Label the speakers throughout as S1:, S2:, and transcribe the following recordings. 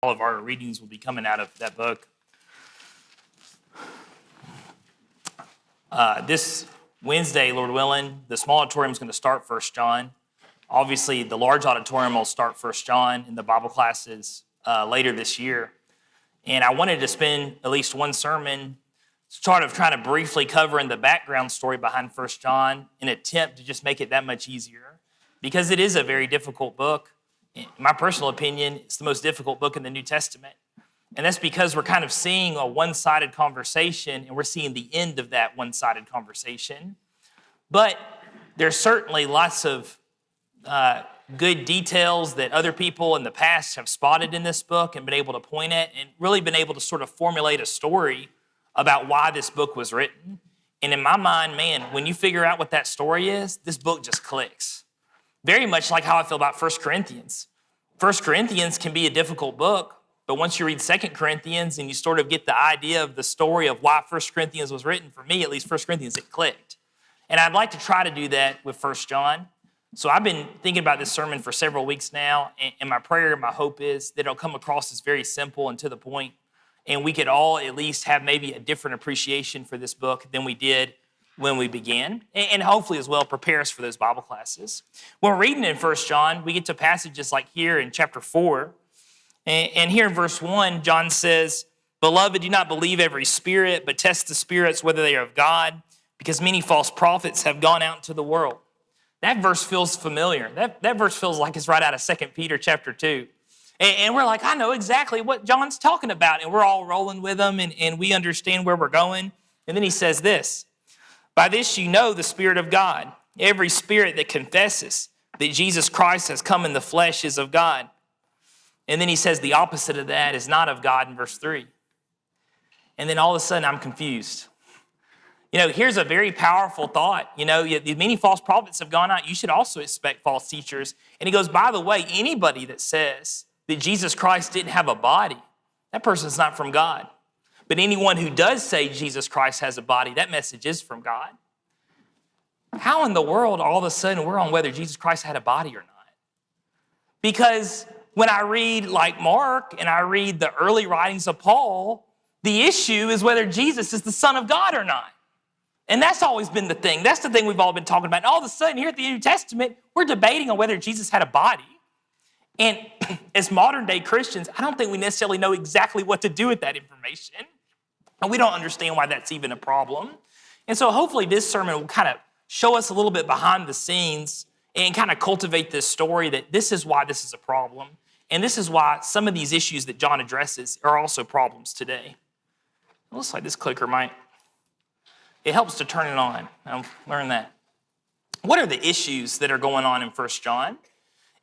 S1: All of our readings will be coming out of that book. This Wednesday, Lord willing, the small auditorium is going to start 1 John. Obviously, the large auditorium will start 1 John in the Bible classes later this year. And I wanted to spend at least one sermon sort of trying to briefly cover in the background story behind 1 John, in an attempt to just make it that much easier. Because it is a very difficult book. In my personal opinion, it's the most difficult book in the New Testament. And that's because we're kind of seeing a one-sided conversation, and we're seeing the end of that one-sided conversation. But there's certainly lots of good details that other people in the past have spotted in this book and been able to point at, and really been able to sort of formulate a story about why this book was written. And in my mind, man, when you figure out what that story is, this book just clicks. Very much like how I feel about 1 Corinthians. 1 Corinthians can be a difficult book, but once you read 2 Corinthians and you sort of get the idea of the story of why 1 Corinthians was written, for me, at least 1 Corinthians, it clicked. And I'd like to try to do that with 1 John. So I've been thinking about this sermon for several weeks now, and my prayer and my hope is that it'll come across as very simple and to the point, and we could all at least have maybe a different appreciation for this book than we did when we began, and hopefully as well prepare us for those Bible classes. When we're reading in 1 John, we get to passages like here in chapter 4, and here in verse 1, John says, "Beloved, do not believe every spirit, but test the spirits whether they are of God, because many false prophets have gone out into the world." That verse feels familiar. That verse feels like it's right out of 2 Peter chapter 2. And we're like, I know exactly what John's talking about, and we're all rolling with him, and we understand where we're going. And then he says this, "By this you know the Spirit of God. Every spirit that confesses that Jesus Christ has come in the flesh is of God." And then he says the opposite of that is not of God in verse 3. And then all of a sudden I'm confused. Here's a very powerful thought. Many false prophets have gone out. You should also expect false teachers. And he goes, by the way, anybody that says that Jesus Christ didn't have a body, that person's not from God. But anyone who does say Jesus Christ has a body, that message is from God. How in the world all of a sudden we're on whether Jesus Christ had a body or not? Because when I read like Mark and I read the early writings of Paul, the issue is whether Jesus is the Son of God or not. And that's always been the thing. That's the thing we've all been talking about. And all of a sudden here at the New Testament, we're debating on whether Jesus had a body. And as modern day Christians, I don't think we necessarily know exactly what to do with that information. And we don't understand why that's even a problem. And so hopefully this sermon will kind of show us a little bit behind the scenes and kind of cultivate this story that this is why this is a problem. And this is why some of these issues that John addresses are also problems today. It looks like this clicker it helps to turn it on. I've learned that. What are the issues that are going on in 1 John?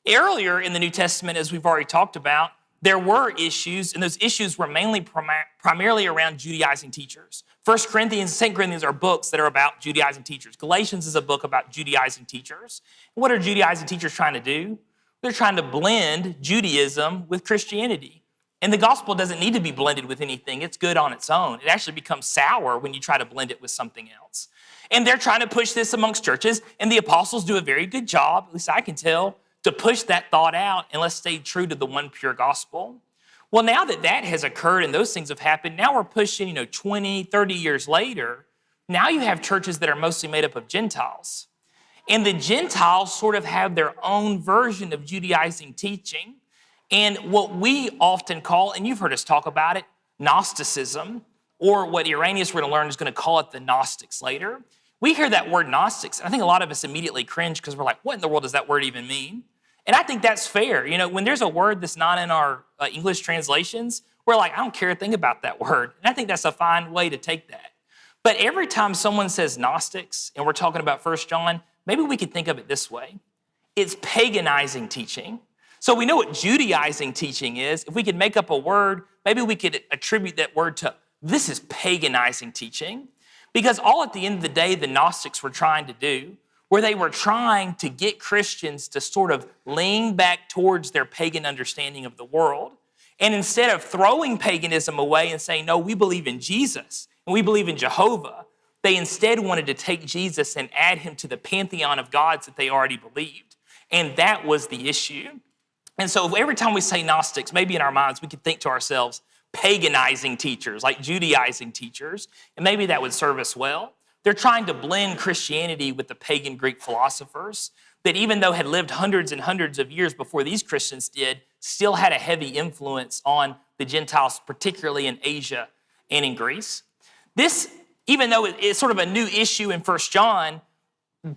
S1: Earlier in the New Testament, as we've already talked about, there were issues, and those issues were mainly primarily around Judaizing teachers. 1 Corinthians and 2 Corinthians are books that are about Judaizing teachers. Galatians is a book about Judaizing teachers. What are Judaizing teachers trying to do? They're trying to blend Judaism with Christianity. And the gospel doesn't need to be blended with anything. It's good on its own. It actually becomes sour when you try to blend it with something else. And they're trying to push this amongst churches, and the apostles do a very good job, at least I can tell, to push that thought out, and let's stay true to the one pure gospel. Well, now that that has occurred and those things have happened, now we're pushing 20, 30 years later. Now you have churches that are mostly made up of Gentiles. And the Gentiles sort of have their own version of Judaizing teaching. And what we often call, and you've heard us talk about it, Gnosticism, or what Irenaeus we're going to learn is going to call it the Gnostics later. We hear that word Gnostics, and I think a lot of us immediately cringe because we're like, what in the world does that word even mean? And I think that's fair. When there's a word that's not in our English translations, we're like, I don't care a thing about that word. And I think that's a fine way to take that. But every time someone says Gnostics, and we're talking about 1 John, maybe we could think of it this way. It's paganizing teaching. So we know what Judaizing teaching is. If we could make up a word, maybe we could attribute that word to this is paganizing teaching. Because all at the end of the day, the Gnostics were trying to do, where they were trying to get Christians to sort of lean back towards their pagan understanding of the world. And instead of throwing paganism away and saying, no, we believe in Jesus and we believe in Jehovah, they instead wanted to take Jesus and add him to the pantheon of gods that they already believed. And that was the issue. And so every time we say Gnostics, maybe in our minds, we could think to ourselves, paganizing teachers, like Judaizing teachers, and maybe that would serve us well. They're trying to blend Christianity with the pagan Greek philosophers that even though had lived hundreds and hundreds of years before these Christians did, still had a heavy influence on the Gentiles, particularly in Asia and in Greece. This, even though it's sort of a new issue in 1 John,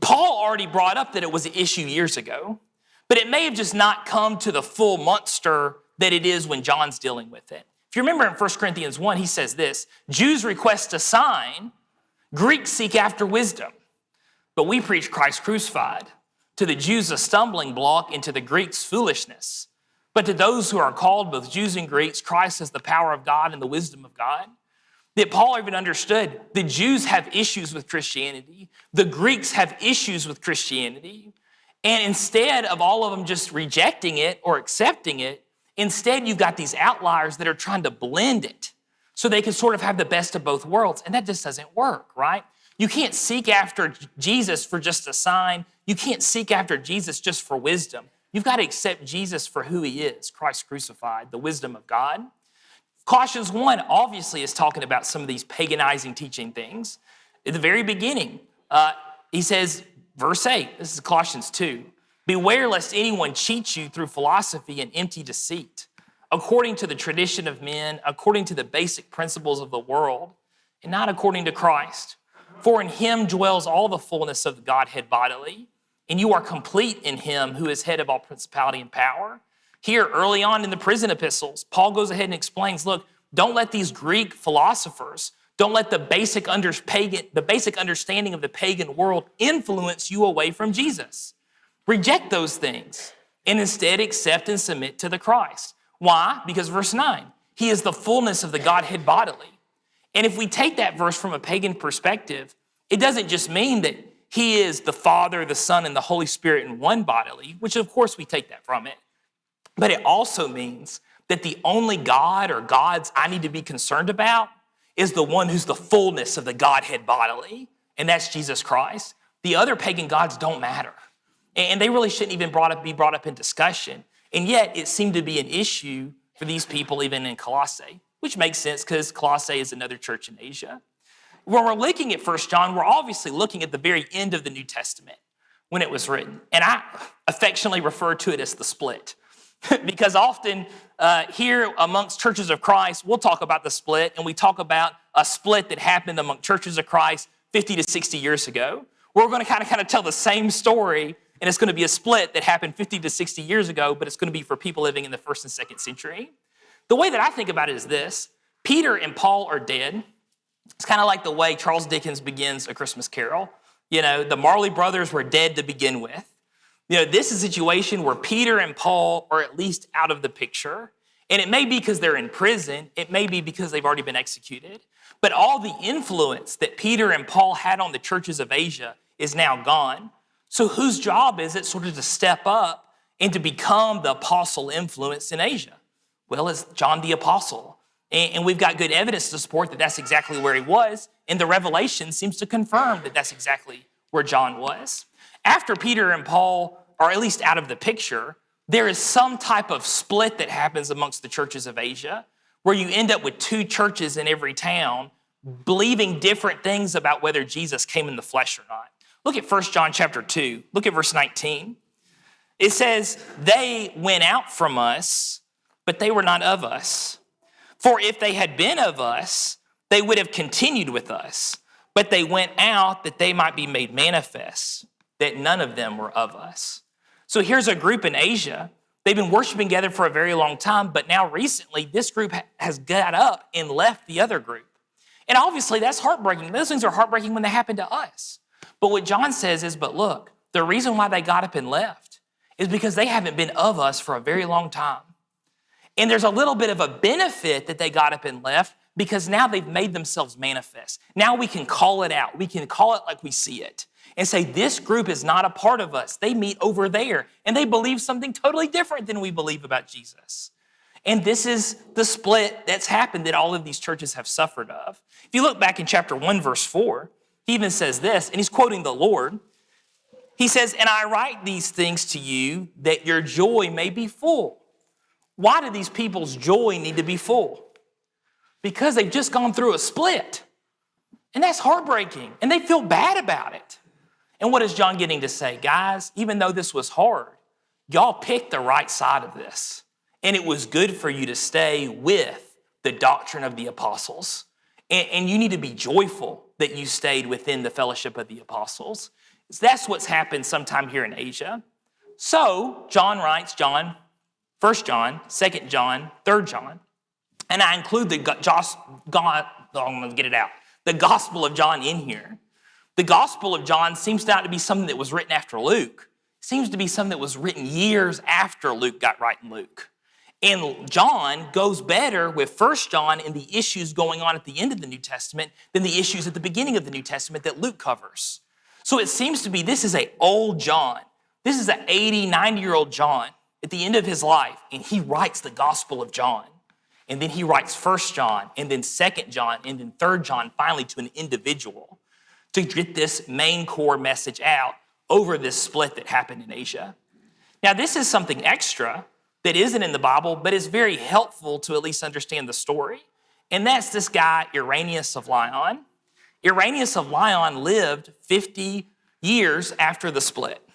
S1: Paul already brought up that it was an issue years ago, but it may have just not come to the full monster that it is when John's dealing with it. If you remember in 1 Corinthians 1, he says this, Jews request a sign, Greeks seek after wisdom, but we preach Christ crucified. To the Jews a stumbling block, and to the Greeks foolishness. But to those who are called, both Jews and Greeks, Christ is the power of God and the wisdom of God. That Paul even understood the Jews have issues with Christianity. The Greeks have issues with Christianity. And instead of all of them just rejecting it or accepting it, instead you've got these outliers that are trying to blend it so they can sort of have the best of both worlds. And that just doesn't work, right? You can't seek after Jesus for just a sign. You can't seek after Jesus just for wisdom. You've got to accept Jesus for who he is, Christ crucified, the wisdom of God. Colossians 1 obviously is talking about some of these paganizing teaching things. At the very beginning, he says, verse 8, this is Colossians 2, beware lest anyone cheat you through philosophy and empty deceit, according to the tradition of men, according to the basic principles of the world, and not according to Christ. For in him dwells all the fullness of the Godhead bodily, and you are complete in him who is head of all principality and power. Here, early on in the prison epistles, Paul goes ahead and explains, look, don't let these Greek philosophers, don't let the basic understanding of the pagan world influence you away from Jesus. Reject those things and instead accept and submit to the Christ. Why? Because verse 9, he is the fullness of the Godhead bodily. And if we take that verse from a pagan perspective, it doesn't just mean that he is the Father, the Son, and the Holy Spirit in one bodily, which of course we take that from it. But it also means that the only God or gods I need to be concerned about is the one who's the fullness of the Godhead bodily, and that's Jesus Christ. The other pagan gods don't matter. And they really shouldn't even be brought up in discussion. And yet it seemed to be an issue for these people even in Colossae, which makes sense because Colossae is another church in Asia. When we're looking at 1 John, we're obviously looking at the very end of the New Testament when it was written. And I affectionately refer to it as the split. Because often here amongst churches of Christ, we'll talk about the split, and we talk about a split that happened among churches of Christ 50 to 60 years ago. We're going to kind of tell the same story, and it's going to be a split that happened 50 to 60 years ago, but it's going to be for people living in the 1st and 2nd century. The way that I think about it is this. Peter and Paul are dead. It's kind of like the way Charles Dickens begins A Christmas Carol. You know, the Marley brothers were dead to begin with. You know, this is a situation where Peter and Paul are at least out of the picture. And it may be because they're in prison. It may be because they've already been executed. But all the influence that Peter and Paul had on the churches of Asia is now gone. So whose job is it sort of to step up and to become the apostle influence in Asia? Well, it's John the Apostle. And we've got good evidence to support that that's exactly where he was. And the Revelation seems to confirm that that's exactly where John was. After Peter and Paul are at least out of the picture, there is some type of split that happens amongst the churches of Asia where you end up with two churches in every town believing different things about whether Jesus came in the flesh or not. Look at 1 John chapter 2. Look at verse 19. It says, they went out from us, but they were not of us. For if they had been of us, they would have continued with us. But they went out that they might be made manifest, that none of them were of us. So here's a group in Asia. They've been worshiping together for a very long time, but now recently this group has got up and left the other group. And obviously that's heartbreaking. Those things are heartbreaking when they happen to us. But what John says is, but look, the reason why they got up and left is because they haven't been of us for a very long time. And there's a little bit of a benefit that they got up and left because now they've made themselves manifest. Now we can call it out. We can call it like we see it and say, this group is not a part of us. They meet over there and they believe something totally different than we believe about Jesus. And this is the split that's happened that all of these churches have suffered of. If you look back in chapter 1, verse 4, he even says this, and he's quoting the Lord. He says, and I write these things to you that your joy may be full. Why do these people's joy need to be full? Because they've just gone through a split. And that's heartbreaking. And they feel bad about it. And what is John getting to say? Guys, even though this was hard, y'all picked the right side of this. And it was good for you to stay with the doctrine of the apostles. And you need to be joyful that you stayed within the fellowship of the apostles. That's what's happened sometime here in Asia. So John writes, 1 John, 2 John, 3 John. And I include the Gospel of John in here. The Gospel of John seems not to be something that was written after Luke. It seems to be something that was written years after Luke got writing Luke. And John goes better with 1 John and the issues going on at the end of the New Testament than the issues at the beginning of the New Testament that Luke covers. So it seems to be this is an old John. This is an 80, 90-year-old John at the end of his life, and he writes the Gospel of John. And then he writes 1 John, and then 2 John, and then 3 John, finally to an individual to get this main core message out over this split that happened in Asia. Now, this is something extra that isn't in the Bible, but is very helpful to at least understand the story. And that's this guy, Irenaeus of Lyon. Irenaeus of Lyon lived 50 years after the split.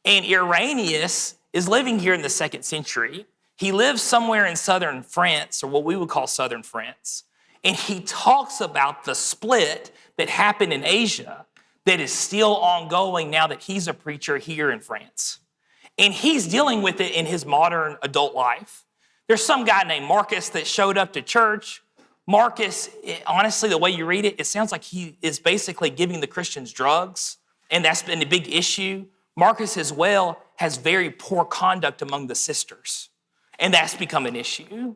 S1: And Irenaeus is living here in the 2nd century. He lives somewhere in southern France, or what we would call southern France. And he talks about the split that happened in Asia that is still ongoing now that he's a preacher here in France. And he's dealing with it in his modern adult life. There's some guy named Marcus that showed up to church. Marcus, honestly, the way you read it, it sounds like he is basically giving the Christians drugs, and that's been a big issue. Marcus as well has very poor conduct among the sisters, and that's become an issue.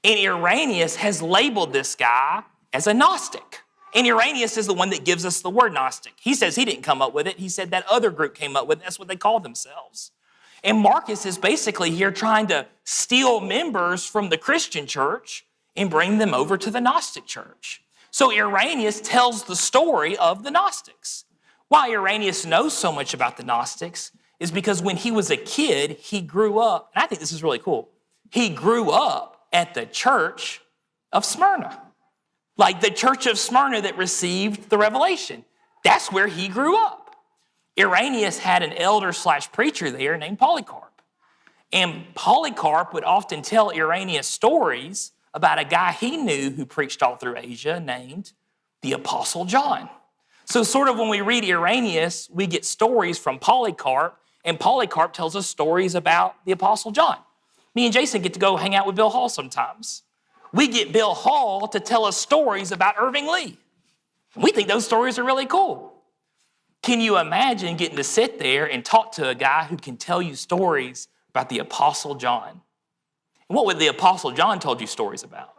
S1: And Irenaeus has labeled this guy as a Gnostic. And Irenaeus is the one that gives us the word Gnostic. He says he didn't come up with it. He said that other group came up with it. That's what they call themselves. And Marcus is basically here trying to steal members from the Christian church and bring them over to the Gnostic church. So Irenaeus tells the story of the Gnostics. Why Irenaeus knows so much about the Gnostics is because when he was a kid, he grew up, and I think this is really cool, he grew up at the church of Smyrna. Like the church of Smyrna that received the revelation. That's where he grew up. Irenaeus had an elder/preacher there named Polycarp. And Polycarp would often tell Irenaeus stories about a guy he knew who preached all through Asia named the Apostle John. So sort of when we read Irenaeus, we get stories from Polycarp, and Polycarp tells us stories about the Apostle John. Me and Jason get to go hang out with Bill Hall sometimes. We get Bill Hall to tell us stories about Irving Lee. We think those stories are really cool. Can you imagine getting to sit there and talk to a guy who can tell you stories about the Apostle John? And what would the Apostle John told you stories about?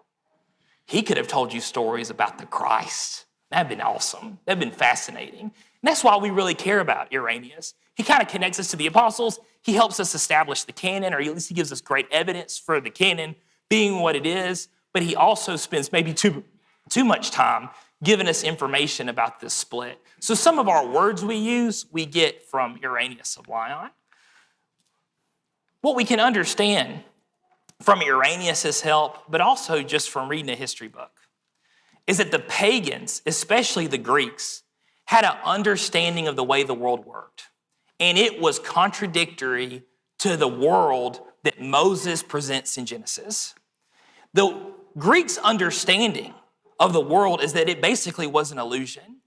S1: He could have told you stories about the Christ. That'd been awesome. That'd been fascinating. And that's why we really care about Irenaeus. He kind of connects us to the apostles. He helps us establish the canon, or at least he gives us great evidence for the canon being what it is. But he also spends maybe too much time giving us information about this split. So some of our words we use, we get from Irenaeus of Lyon. What we can understand from Irenaeus' help, but also just from reading a history book, is that the pagans, especially the Greeks, had an understanding of the way the world worked. And it was contradictory to the world that Moses presents in Genesis. The Greeks' understanding of the world is that it basically was an illusion.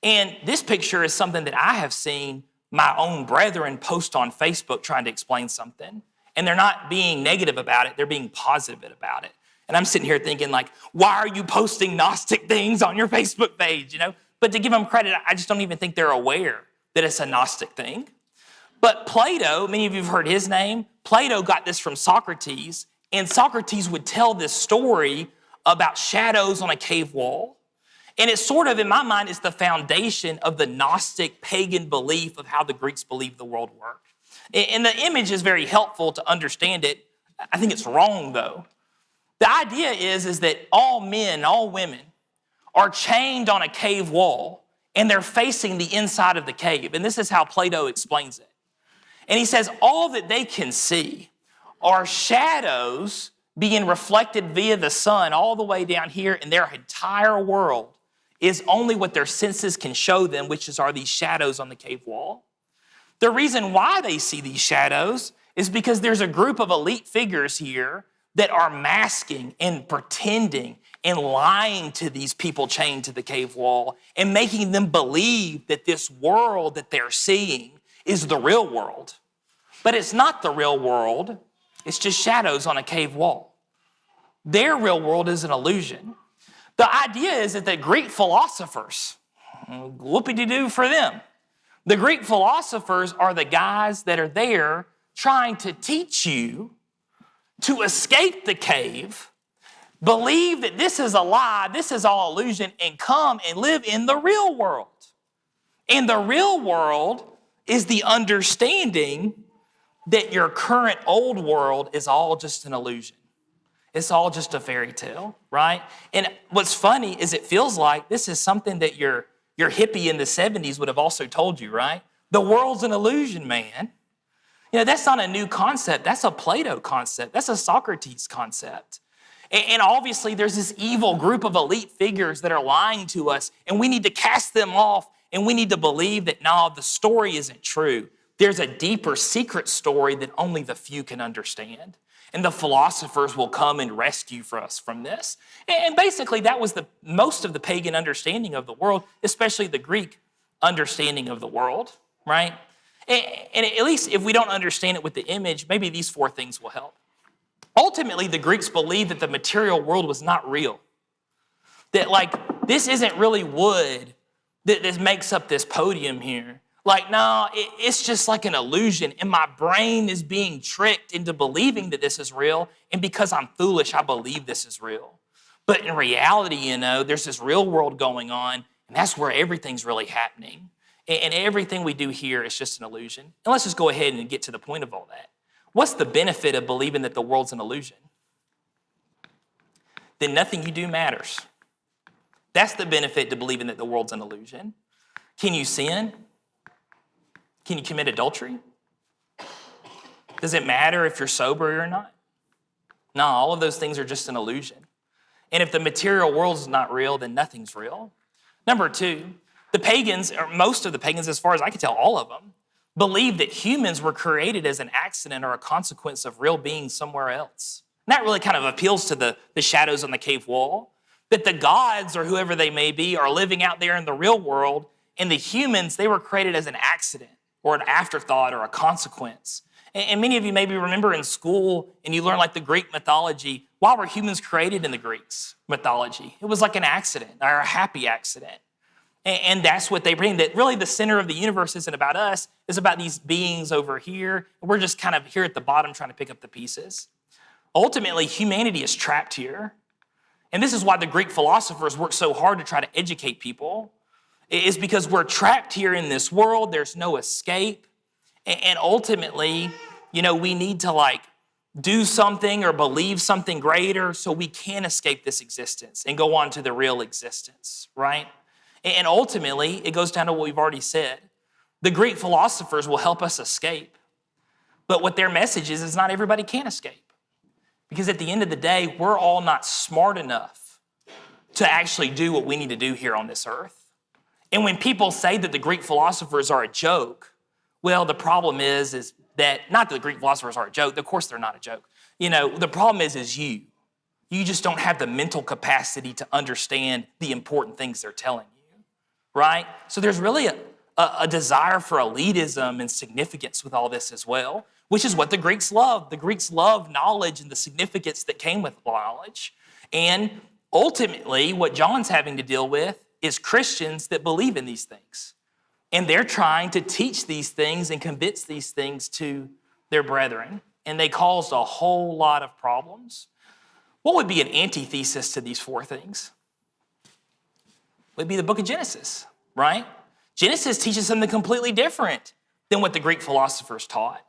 S1: And this picture is something that I have seen my own brethren post on Facebook trying to explain something. And they're not being negative about it, they're being positive about it. And I'm sitting here thinking like, why are you posting Gnostic things on your Facebook page, you know? But to give them credit, I just don't even think they're aware that it's a Gnostic thing. But Plato, many of you have heard his name, Plato got this from Socrates, and Socrates would tell this story about shadows on a cave wall. And it sort of, in my mind, is the foundation of the Gnostic pagan belief of how the Greeks believed the world worked. And the image is very helpful to understand it. I think it's wrong, though. The idea is that all men, all women are chained on a cave wall, and they're facing the inside of the cave. And this is how Plato explains it. And he says all that they can see are shadows being reflected via the sun all the way down here, and their entire world is only what their senses can show them, which are these shadows on the cave wall. The reason why they see these shadows is because there's a group of elite figures here that are masking and pretending and lying to these people chained to the cave wall and making them believe that this world that they're seeing is the real world. But it's not the real world. It's just shadows on a cave wall. Their real world is an illusion. The idea is that the Greek philosophers, whoopie-de-doo for them. The Greek philosophers are the guys that are there trying to teach you to escape the cave, believe that this is a lie, this is all illusion, and come and live in the real world. And the real world is the understanding that your current old world is all just an illusion. It's all just a fairy tale, right? And what's funny is it feels like this is something that your hippie in the 70s would have also told you, right? The world's an illusion, man. You know, that's not a new concept. That's a Plato concept. That's a Socrates concept. And obviously there's this evil group of elite figures that are lying to us, and we need to cast them off, and we need to believe that, no, the story isn't true. There's a deeper secret story that only the few can understand. And the philosophers will come and rescue us from this. And basically that was most of the pagan understanding of the world, especially the Greek understanding of the world, right? And at least if we don't understand it with the image, maybe these four things will help. Ultimately, the Greeks believed that the material world was not real. That this isn't really wood that makes up this podium here. No, it's just like an illusion, and my brain is being tricked into believing that this is real, and because I'm foolish, I believe this is real. But in reality, there's this real world going on, and that's where everything's really happening. And everything we do here is just an illusion. And let's just go ahead and get to the point of all that. What's the benefit of believing that the world's an illusion? Then nothing you do matters. That's the benefit to believing that the world's an illusion. Can you sin? Can you commit adultery? Does it matter if you're sober or not? No, all of those things are just an illusion. And if the material world is not real, then nothing's real. Number two, the pagans, or most of the pagans, as far as I can tell, all of them, believe that humans were created as an accident or a consequence of real beings somewhere else. And that really kind of appeals to the shadows on the cave wall, that the gods or whoever they may be are living out there in the real world, and the humans, they were created as an accident or an afterthought or a consequence. And many of you maybe remember in school and you learn the Greek mythology. Why were humans created in the Greeks mythology? It was like an accident or a happy accident. And that's what they bring, that really the center of the universe isn't about us, it's about these beings over here. And we're just kind of here at the bottom trying to pick up the pieces. Ultimately, humanity is trapped here. And this is why the Greek philosophers worked so hard to try to educate people, is because we're trapped here in this world. There's no escape. And ultimately, we need to do something or believe something greater so we can escape this existence and go on to the real existence, right? And ultimately, it goes down to what we've already said. The Greek philosophers will help us escape. But what their message is not everybody can escape. Because at the end of the day, we're all not smart enough to actually do what we need to do here on this earth. And when people say that the Greek philosophers are a joke, well, the problem is that, not that the Greek philosophers are a joke, of course they're not a joke. The problem is you. You just don't have the mental capacity to understand the important things they're telling you, right? So there's really a desire for elitism and significance with all this as well, which is what the Greeks love. The Greeks love knowledge and the significance that came with knowledge. And ultimately, what John's having to deal with is Christians that believe in these things. And they're trying to teach these things and convince these things to their brethren. And they caused a whole lot of problems. What would be an antithesis to these four things? It would be the book of Genesis, right? Genesis teaches something completely different than what the Greek philosophers taught.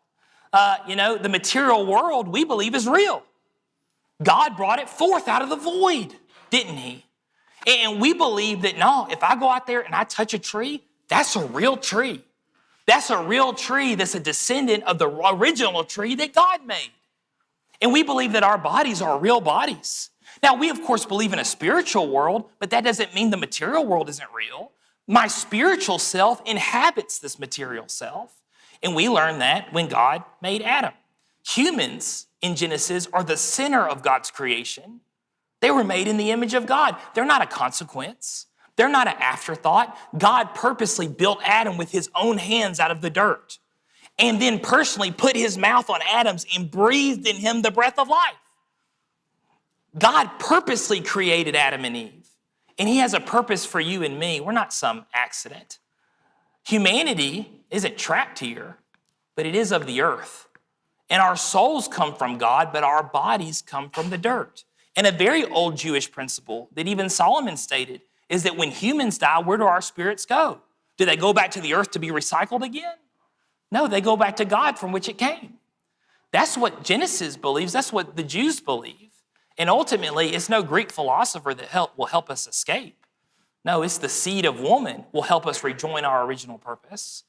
S1: The material world we believe is real. God brought it forth out of the void, didn't he? And we believe that, no, if I go out there and I touch a tree, that's a real tree. That's a real tree that's a descendant of the original tree that God made. And we believe that our bodies are real bodies. Now, we of course believe in a spiritual world, but that doesn't mean the material world isn't real. My spiritual self inhabits this material self. And we learned that when God made Adam. Humans in Genesis are the center of God's creation. They were made in the image of God. They're not a consequence. They're not an afterthought. God purposely built Adam with his own hands out of the dirt and then personally put his mouth on Adam's and breathed in him the breath of life. God purposely created Adam and Eve, and he has a purpose for you and me. We're not some accident. Humanity isn't trapped here, but it is of the earth. And our souls come from God, but our bodies come from the dirt. And a very old Jewish principle that even Solomon stated is that when humans die, where do our spirits go? Do they go back to the earth to be recycled again? No, they go back to God from which it came. That's what Genesis believes. That's what the Jews believe. And ultimately, it's no Greek philosopher that will help us escape. No, it's the seed of woman will help us rejoin our original purpose.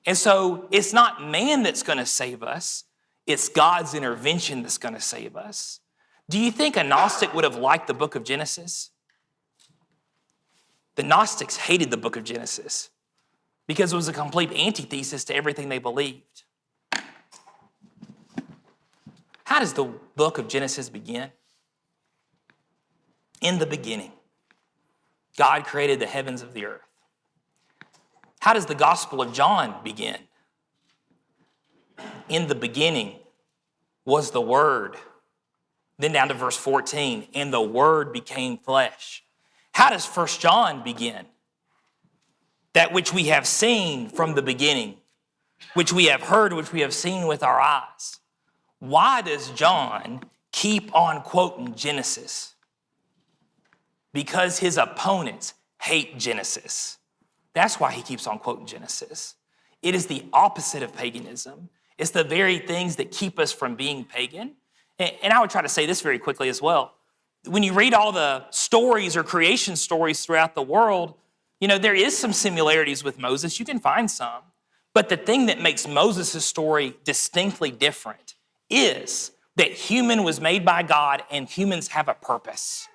S1: And so it's not man that's going to save us. It's God's intervention that's going to save us. Do you think a Gnostic would have liked the book of Genesis? The Gnostics hated the book of Genesis because it was a complete antithesis to everything they believed. How does the book of Genesis begin? In the beginning, God created the heavens of the earth. How does the Gospel of John begin? In the beginning was the Word. Then down to verse 14, and the Word became flesh. How does 1 John begin? That which we have seen from the beginning, which we have heard, which we have seen with our eyes. Why does John keep on quoting Genesis? Because his opponents hate Genesis. That's why he keeps on quoting Genesis. It is the opposite of paganism. It's the very things that keep us from being pagan. And I would try to say this very quickly as well. When you read all the stories or creation stories throughout the world, there is some similarities with Moses. You can find some. But the thing that makes Moses' story distinctly different is that human was made by God and humans have a purpose.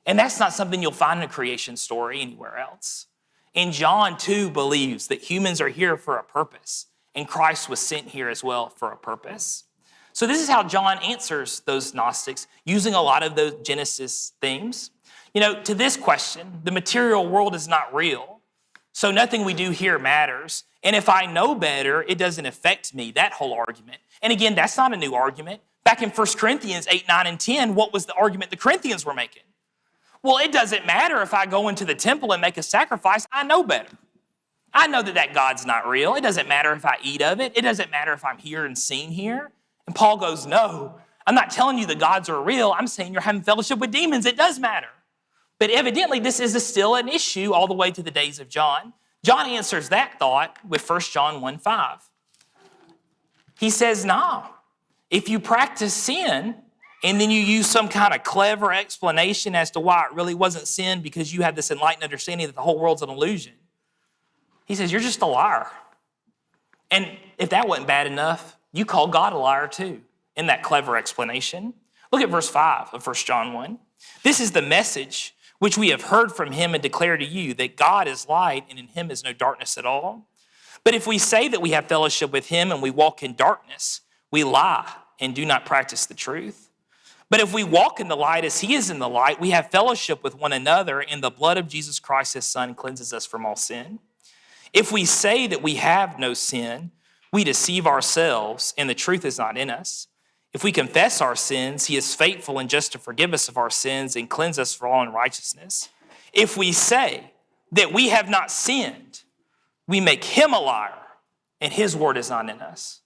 S1: And that's not something you'll find in a creation story anywhere else. And John, too, believes that humans are here for a purpose, and Christ was sent here as well for a purpose. So this is how John answers those Gnostics, using a lot of those Genesis themes. To this question, the material world is not real, so nothing we do here matters. And if I know better, it doesn't affect me, that whole argument. And again, that's not a new argument. Back in 1 Corinthians 8, 9, and 10, what was the argument the Corinthians were making? Well, it doesn't matter if I go into the temple and make a sacrifice. I know better. I know that God's not real. It doesn't matter if I eat of it. It doesn't matter if I'm here and seen here. And Paul goes, no, I'm not telling you the gods are real. I'm saying you're having fellowship with demons. It does matter. But evidently, this is still an issue all the way to the days of John. John answers that thought with 1 John 1:5. He says, no, if you practice sin, and then you use some kind of clever explanation as to why it really wasn't sin because you have this enlightened understanding that the whole world's an illusion. He says, you're just a liar. And if that wasn't bad enough, you call God a liar too in that clever explanation. Look at verse 5 of 1 John 1. This is the message which we have heard from him and declare to you, that God is light and in him is no darkness at all. But if we say that we have fellowship with him and we walk in darkness, we lie and do not practice the truth. But if we walk in the light as he is in the light, we have fellowship with one another, and the blood of Jesus Christ, his son, cleanses us from all sin. If we say that we have no sin, we deceive ourselves, and the truth is not in us. If we confess our sins, he is faithful and just to forgive us of our sins and cleanse us from all unrighteousness. If we say that we have not sinned, we make him a liar, and his word is not in us.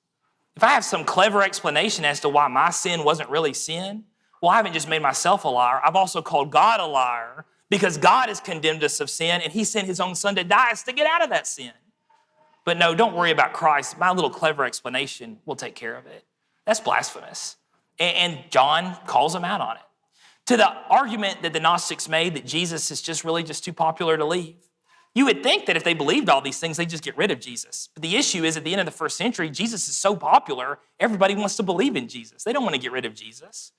S1: If I have some clever explanation as to why my sin wasn't really sin, well, I haven't just made myself a liar. I've also called God a liar because God has condemned us of sin, and he sent his own son to die us to get out of that sin. But no, don't worry about Christ. My little clever explanation will take care of it. That's blasphemous. And John calls him out on it. To the argument that the Gnostics made that Jesus is just too popular to leave. You would think that if they believed all these things, they'd just get rid of Jesus. But the issue is at the end of the first century, Jesus is so popular, everybody wants to believe in Jesus. They don't want to get rid of Jesus,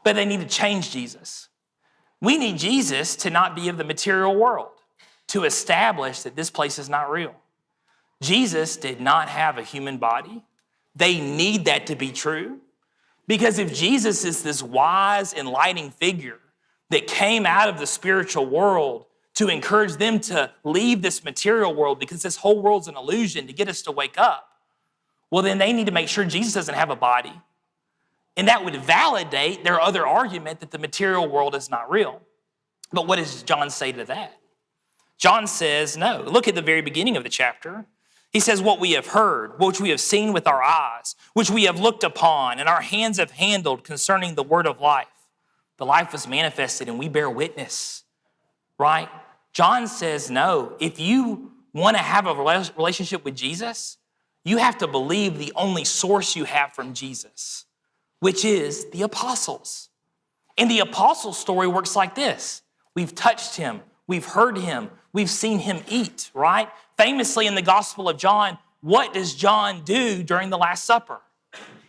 S1: but they need to change Jesus. We need Jesus to not be of the material world, to establish that this place is not real. Jesus did not have a human body. They need that to be true. Because if Jesus is this wise, enlightening figure that came out of the spiritual world to encourage them to leave this material world because this whole world's an illusion to get us to wake up, well, then they need to make sure Jesus doesn't have a body. And that would validate their other argument that the material world is not real. But what does John say to that? John says, no. Look at the very beginning of the chapter. He says, what we have heard, which we have seen with our eyes, which we have looked upon, and our hands have handled concerning the word of life. The life was manifested, and we bear witness, right? John says, no, if you want to have a relationship with Jesus, you have to believe the only source you have from Jesus, which is the apostles. And the apostle story works like this. We've touched him. We've heard him. We've seen him eat, right? Famously in the Gospel of John, what does John do during the Last Supper?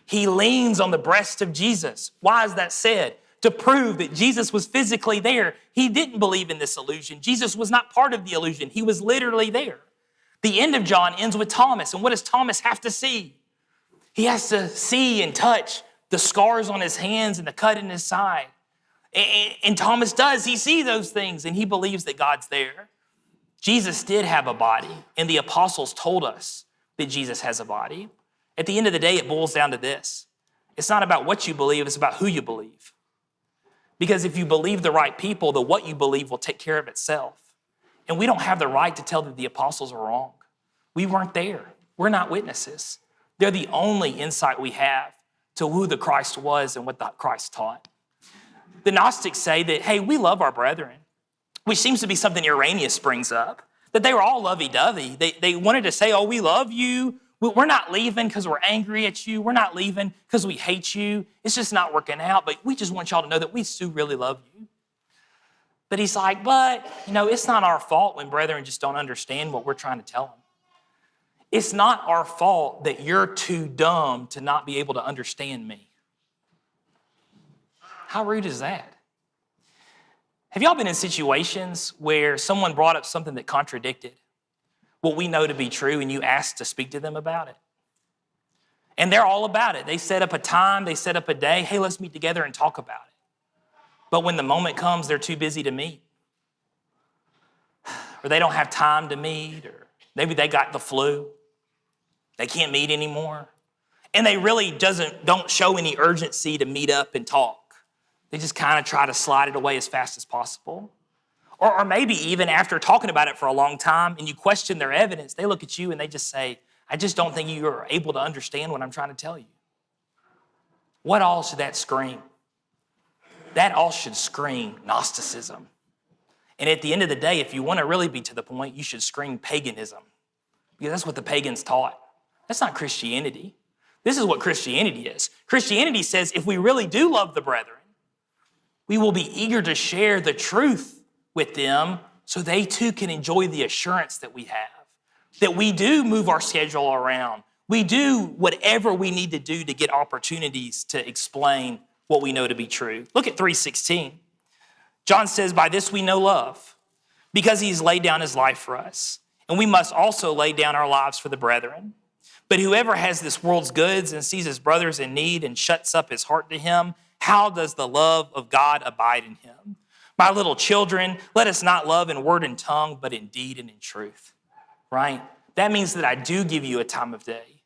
S1: He leans on the breast of Jesus. Why is that said? To prove that Jesus was physically there. He didn't believe in this illusion. Jesus was not part of the illusion. He was literally there. The end of John ends with Thomas. And what does Thomas have to see? He has to see and touch the scars on his hands and the cut in his side. And Thomas does. He sees those things and he believes that God's there. Jesus did have a body, and the apostles told us that Jesus has a body. At the end of the day, it boils down to this. It's not about what you believe, it's about who you believe. Because if you believe the right people, the what you believe will take care of itself. And we don't have the right to tell that the apostles are wrong. We weren't there. We're not witnesses. They're the only insight we have to who the Christ was and what the Christ taught. The Gnostics say that, hey, we love our brethren, which seems to be something Irenaeus brings up, that they were all lovey-dovey. They wanted to say, oh, we love you. We're not leaving because we're angry at you. We're not leaving because we hate you. It's just not working out, but we just want y'all to know that we do really love you. But he's like, but, it's not our fault when brethren just don't understand what we're trying to tell them. It's not our fault that you're too dumb to not be able to understand me. How rude is that? Have y'all been in situations where someone brought up something that contradicted what we know to be true and you asked to speak to them about it? And they're all about it. They set up a time, they set up a day. Hey, let's meet together and talk about it. But when the moment comes, they're too busy to meet. Or they don't have time to meet, or maybe they got the flu. They can't meet anymore. And they really don't show any urgency to meet up and talk. They just kind of try to slide it away as fast as possible. Or maybe even after talking about it for a long time and you question their evidence, they look at you and they just say, I just don't think you are able to understand what I'm trying to tell you. What all should that scream? That all should scream Gnosticism. And at the end of the day, if you want to really be to the point, you should scream paganism. Because that's what the pagans taught. That's not Christianity. This is what Christianity is. Christianity says if we really do love the brethren, we will be eager to share the truth with them so they too can enjoy the assurance that we have, that we do move our schedule around. We do whatever we need to do to get opportunities to explain what we know to be true. Look at 3:16. John says, by this we know love, because he's laid down his life for us. And we must also lay down our lives for the brethren. But whoever has this world's goods and sees his brothers in need and shuts up his heart to him, how does the love of God abide in him? My little children, let us not love in word and tongue, but in deed and in truth, right? That means that I do give you a time of day.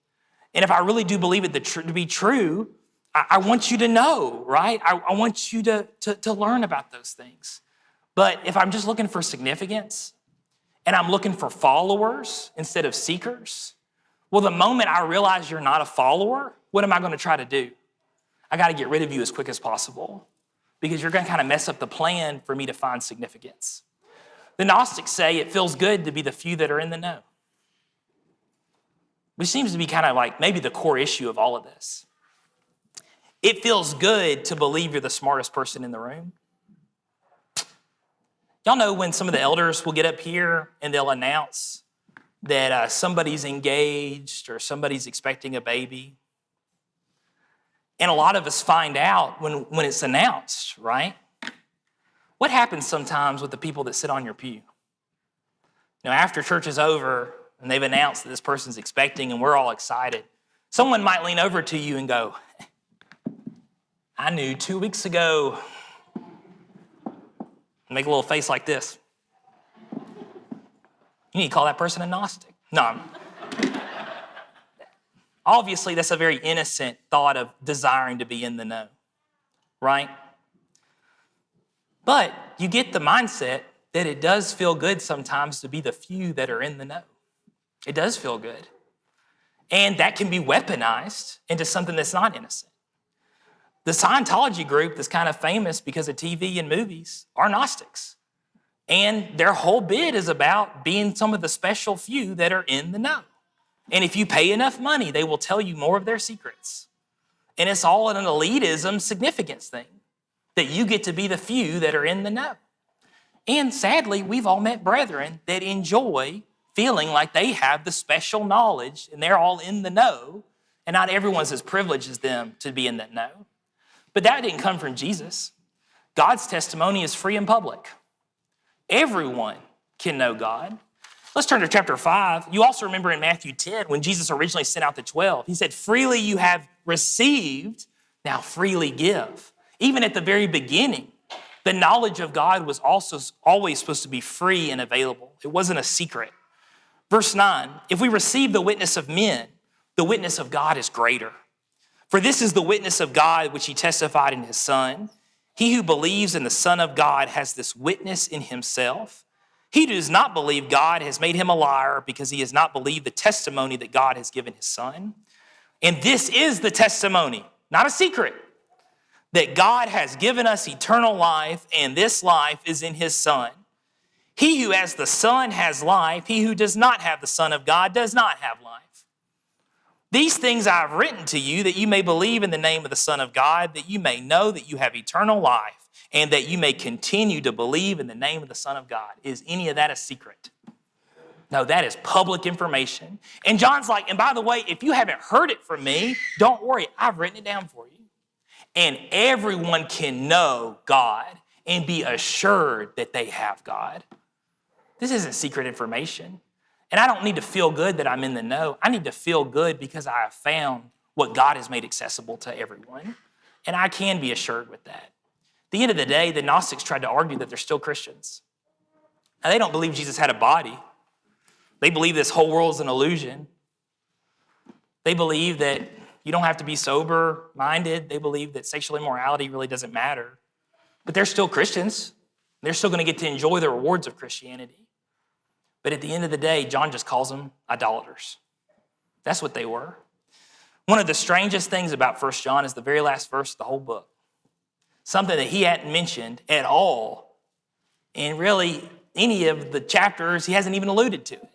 S1: And if I really do believe it to be true, I want you to know, right? I want you to learn about those things. But if I'm just looking for significance and I'm looking for followers instead of seekers, well, the moment I realize you're not a follower, what am I going to try to do? I got to get rid of you as quick as possible because you're going to kind of mess up the plan for me to find significance. The Gnostics say it feels good to be the few that are in the know, which seems to be kind of like maybe the core issue of all of this. It feels good to believe you're the smartest person in the room. Y'all know when some of the elders will get up here and they'll announce that somebody's engaged or somebody's expecting a baby. And a lot of us find out when it's announced, right? What happens sometimes with the people that sit on your pew? After church is over and they've announced that this person's expecting and we're all excited, someone might lean over to you and go, I knew 2 weeks ago. Make a little face like this. You need to call that person a Gnostic. No. Obviously, that's a very innocent thought of desiring to be in the know, right? But you get the mindset that it does feel good sometimes to be the few that are in the know. It does feel good. And that can be weaponized into something that's not innocent. The Scientology group that's kind of famous because of TV and movies are Gnostics. And their whole bid is about being some of the special few that are in the know. And if you pay enough money, they will tell you more of their secrets. And it's all an elitism significance thing, that you get to be the few that are in the know. And sadly, we've all met brethren that enjoy feeling like they have the special knowledge and they're all in the know, and not everyone's as privileged as them to be in that know. But that didn't come from Jesus. God's testimony is free and public. Everyone can know God. Let's turn to chapter 5. You also remember in Matthew 10, when Jesus originally sent out the 12, he said, freely you have received, now freely give. Even at the very beginning, the knowledge of God was also always supposed to be free and available. It wasn't a secret. Verse 9, if we receive the witness of men, the witness of God is greater. For this is the witness of God which he testified in his Son. He who believes in the Son of God has this witness in himself. He who does not believe God has made him a liar because he has not believed the testimony that God has given his Son. And this is the testimony, not a secret, that God has given us eternal life, and this life is in his Son. He who has the Son has life. He who does not have the Son of God does not have life. These things I have written to you that you may believe in the name of the Son of God, that you may know that you have eternal life, and that you may continue to believe in the name of the Son of God. Is any of that a secret? No, that is public information. And John's like, and by the way, if you haven't heard it from me, don't worry, I've written it down for you. And everyone can know God and be assured that they have God. This isn't secret information. And I don't need to feel good that I'm in the know. I need to feel good because I have found what God has made accessible to everyone. And I can be assured with that. At the end of the day, the Gnostics tried to argue that they're still Christians. Now, they don't believe Jesus had a body. They believe this whole world is an illusion. They believe that you don't have to be sober-minded. They believe that sexual immorality really doesn't matter. But they're still Christians. They're still going to get to enjoy the rewards of Christianity. But at the end of the day, John just calls them idolaters. That's what they were. One of the strangest things about 1 John is the very last verse of the whole book. Something that he hadn't mentioned at all. And really, any of the chapters, he hasn't even alluded to it.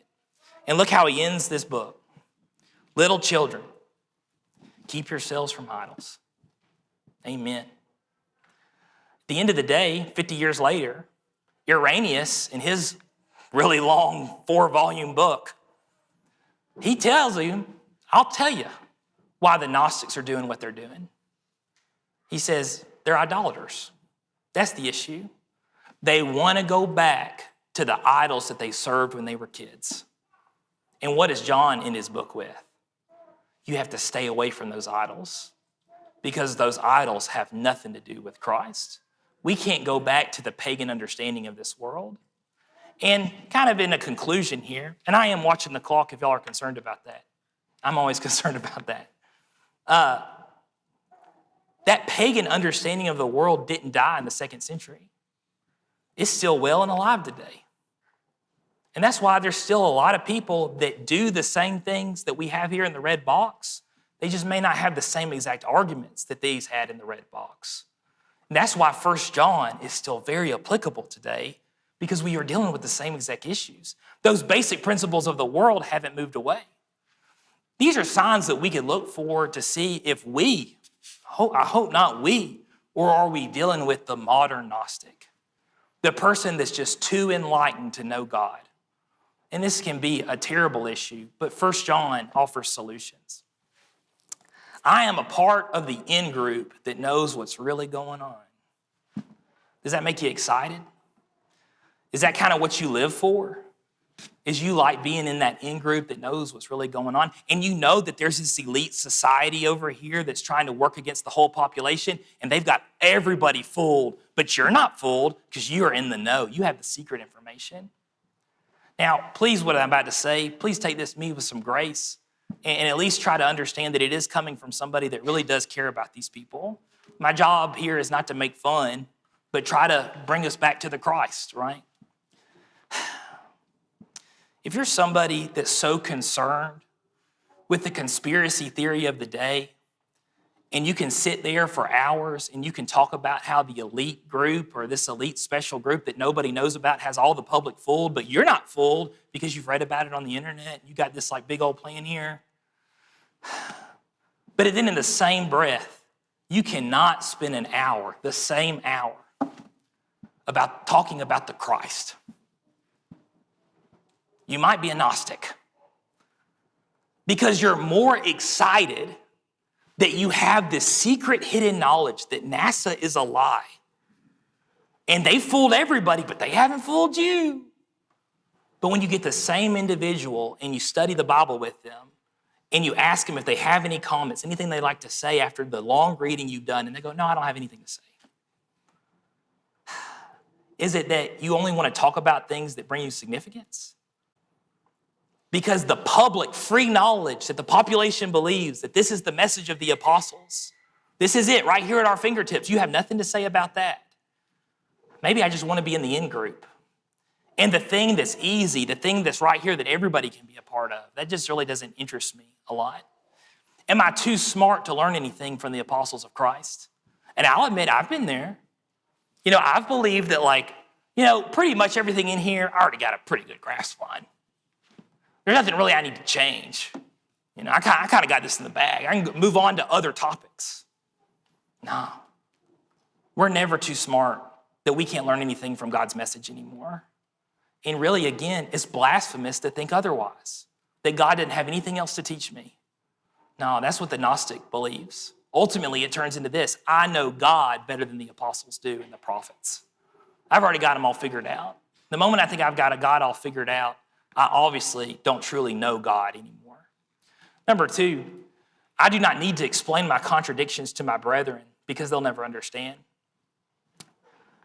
S1: And look how he ends this book. Little children, keep yourselves from idols. Amen. At the end of the day, 50 years later, Irenaeus, in his really long 4-volume book, he tells you, I'll tell you why the Gnostics are doing what they're doing. He says, they're idolaters. That's the issue. They want to go back to the idols that they served when they were kids. And what does John end his book with? You have to stay away from those idols because those idols have nothing to do with Christ. We can't go back to the pagan understanding of this world. And kind of in a conclusion here, and I am watching the clock if y'all are concerned about that. I'm always concerned about that. That pagan understanding of the world didn't die in the 2nd century. It's still well and alive today. And that's why there's still a lot of people that do the same things that we have here in the red box. They just may not have the same exact arguments that these had in the red box. And that's why 1 John is still very applicable today, because we are dealing with the same exact issues. Those basic principles of the world haven't moved away. These are signs that we can look for to see if I hope not we, or are we dealing with the modern Gnostic? The person that's just too enlightened to know God. And this can be a terrible issue, but 1 John offers solutions. I am a part of the in-group that knows what's really going on. Does that make you excited? Is that kind of what you live for? Is you like being in that in-group that knows what's really going on? And you know that there's this elite society over here that's trying to work against the whole population, and they've got everybody fooled, but you're not fooled because you are in the know. You have the secret information. Now, please, what I'm about to say, please take this to me with some grace and at least try to understand that it is coming from somebody that really does care about these people. My job here is not to make fun, but try to bring us back to the Christ, right? If you're somebody that's so concerned with the conspiracy theory of the day, and you can sit there for hours and you can talk about how the elite group or this elite special group that nobody knows about has all the public fooled, but you're not fooled because you've read about it on the internet. You got this like big old plan here. But then in the same breath, you cannot spend an hour, the same hour, about talking about the Christ. You might be a Gnostic because you're more excited that you have this secret hidden knowledge that NASA is a lie. And they fooled everybody, but they haven't fooled you. But when you get the same individual and you study the Bible with them and you ask them if they have any comments, anything they'd like to say after the long reading you've done, and they go, no, I don't have anything to say. Is it that you only want to talk about things that bring you significance? Because the public free knowledge that the population believes that this is the message of the apostles. This is it right here at our fingertips. You have nothing to say about that. Maybe I just want to be in the in-group. And the thing that's easy, the thing that's right here that everybody can be a part of, that just really doesn't interest me a lot. Am I too smart to learn anything from the apostles of Christ? And I'll admit, I've been there. I've believed that pretty much everything in here, I already got a pretty good grasp on. There's nothing really I need to change. I kind of got this in the bag. I can move on to other topics. No. We're never too smart that we can't learn anything from God's message anymore. And really, again, it's blasphemous to think otherwise, that God didn't have anything else to teach me. No, that's what the Gnostic believes. Ultimately, it turns into this: I know God better than the apostles do and the prophets. I've already got them all figured out. The moment I think I've got a God all figured out, I obviously don't truly know God anymore. Number two, I do not need to explain my contradictions to my brethren because they'll never understand.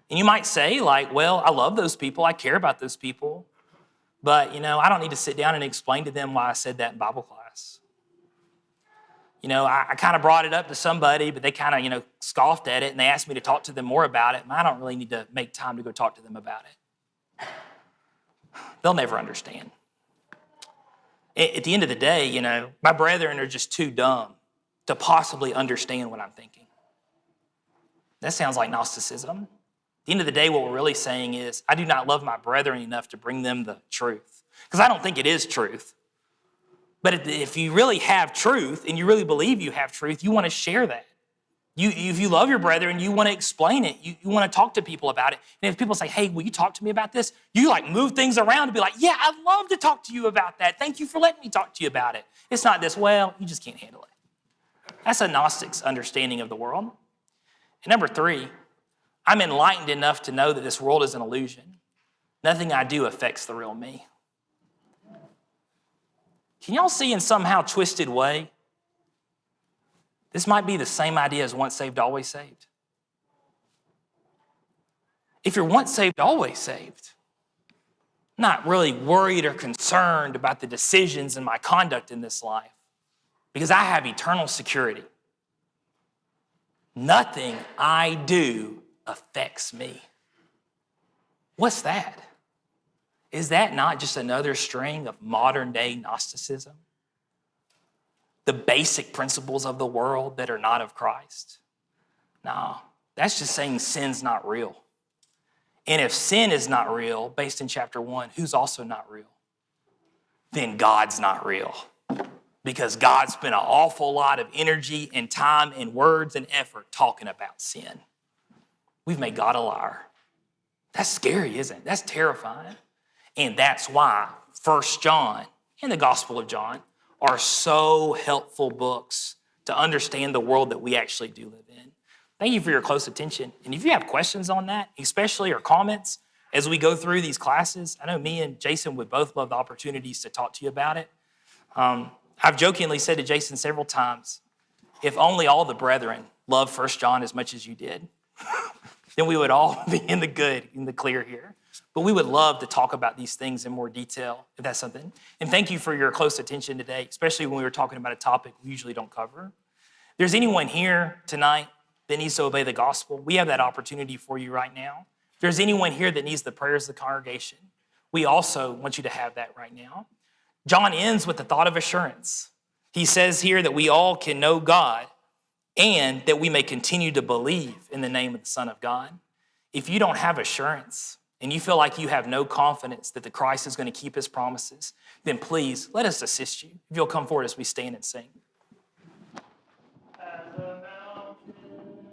S1: And you might say, well, I love those people, I care about those people, but, I don't need to sit down and explain to them why I said that in Bible class. I kind of brought it up to somebody, but they kind of, scoffed at it, and they asked me to talk to them more about it, and I don't really need to make time to go talk to them about it. They'll never understand. At the end of the day, my brethren are just too dumb to possibly understand what I'm thinking. That sounds like Gnosticism. At the end of the day, what we're really saying is, I do not love my brethren enough to bring them the truth, because I don't think it is truth. But if you really have truth and you really believe you have truth, you want to share that. If you love your brethren, you want to explain it. You want to talk to people about it. And if people say, hey, will you talk to me about this? You move things around to be like, yeah, I'd love to talk to you about that. Thank you for letting me talk to you about it. It's not this, well, you just can't handle it. That's a Gnostic's understanding of the world. And number three, I'm enlightened enough to know that this world is an illusion. Nothing I do affects the real me. Can y'all see in somehow twisted way? This might be the same idea as once saved, always saved. If you're once saved, always saved, not really worried or concerned about the decisions and my conduct in this life, because I have eternal security. Nothing I do affects me. What's that? Is that not just another string of modern day Gnosticism? The basic principles of the world that are not of Christ? No, that's just saying sin's not real. And if sin is not real, based in chapter 1, who's also not real? Then God's not real. Because God spent an awful lot of energy and time and words and effort talking about sin. We've made God a liar. That's scary, isn't it? That's terrifying. And that's why 1 John and the Gospel of John are so helpful books to understand the world that we actually do live in. Thank you for your close attention. And if you have questions on that, especially or comments as we go through these classes, I know me and Jason would both love the opportunities to talk to you about it. I've jokingly said to Jason several times, if only all the brethren loved 1 John as much as you did, then we would all be in the clear here. But we would love to talk about these things in more detail, if that's something. And thank you for your close attention today, especially when we were talking about a topic we usually don't cover. If there's anyone here tonight that needs to obey the gospel, we have that opportunity for you right now. If there's anyone here that needs the prayers of the congregation, we also want you to have that right now. John ends with the thought of assurance. He says here that we all can know God and that we may continue to believe in the name of the Son of God. If you don't have assurance and you feel like you have no confidence that the Christ is going to keep his promises, then please let us assist you. If you'll come forward as we stand and sing.